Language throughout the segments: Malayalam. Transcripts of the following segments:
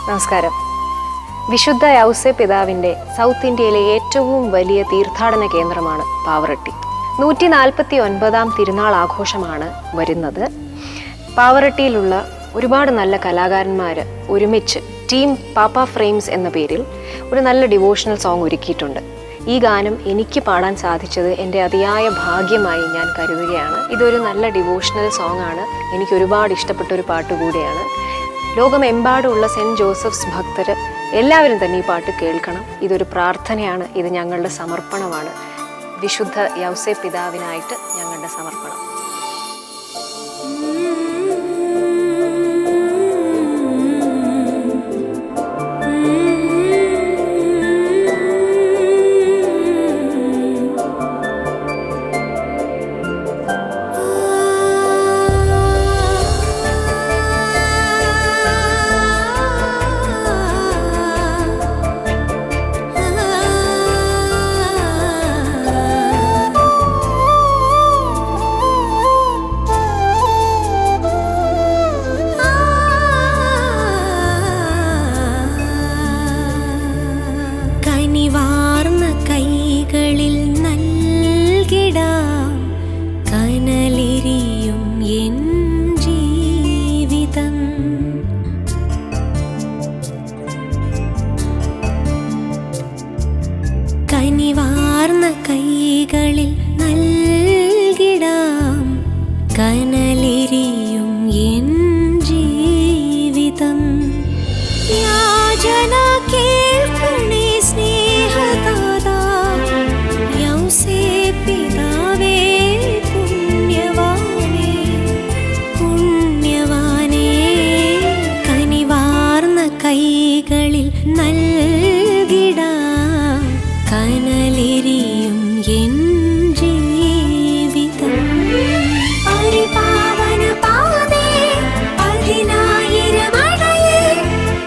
നമസ്കാരം. വിശുദ്ധ യൗസേപ്പ് പിതാവിൻ്റെ സൗത്ത് ഇന്ത്യയിലെ ഏറ്റവും വലിയ തീർത്ഥാടന കേന്ദ്രമാണ് പാവറട്ടി. 149-ാം തിരുനാൾ ആഘോഷമാണ് വരുന്നത്. പാവറട്ടിയിലുള്ള ഒരുപാട് നല്ല കലാകാരന്മാർ ഒരുമിച്ച് ടീം പാപ്പ ഫ്രെയിംസ് എന്ന പേരിൽ ഒരു നല്ല ഡിവോഷണൽ സോങ് ഒരുക്കിയിട്ടുണ്ട്. ഈ ഗാനം എനിക്ക് പാടാൻ സാധിച്ചത് എൻ്റെ അതിയായ ഭാഗ്യമായി ഞാൻ കരുതുകയാണ്. ഇതൊരു നല്ല ഡിവോഷണൽ സോങ് ആണ്. എനിക്ക് ഒരുപാട് ഇഷ്ടപ്പെട്ട ഒരു പാട്ട് കൂടിയാണ്. ലോകമെമ്പാടുമുള്ള സെൻറ്റ് ജോസഫ്സ് ഭക്തർ എല്ലാവരും തന്നെ ഈ പാട്ട് കേൾക്കണം. ഇതൊരു പ്രാർത്ഥനയാണ്, ഇത് ഞങ്ങളുടെ സമർപ്പണമാണ്. വിശുദ്ധ യൗസേപ്പ് പിതാവിനായിട്ട് ഞങ്ങളുടെ സമർപ്പണം. കനിവാർന്ന കൈകളിൽ നൽകിടാം കനലെരിയും എൻ ജീവിതം. കനിവാർന്ന കൈകളിൽ നൽകിടാം കനലെരിയും എൻ ജീവിതം. യാചന കേൾക്കണേ സ്നേഹദാതാ, യൗസേപ്പ് പിതാവേ പുണ്യവാനേ, പുണ്യവാനേ. കനിവാർന്ന കൈകളിൽ നൽകിടാം കനലെരിയും എൻ ജീവിതം. പരിപാവന പാതേ പതിനായിരം അടയിൽ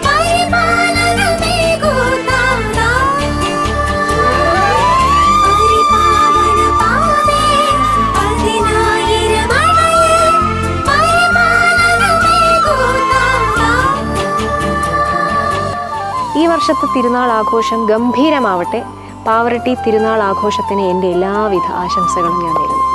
പരിപാലനമേകൂ താതാ. പരിപാവന പാതേ പതിനായിരം അടയിൽ പരിപാലനമേകൂ താതാ. ഈ വർഷത്തെ തിരുനാൾ ആഘോഷം ഗംഭീരമാവട്ടെ. പാവറട്ടി തിരുനാൾ ആഘോഷത്തിന് എൻ്റെ എല്ലാവിധ ആശംസകളും ഞാൻ നേരുന്നു.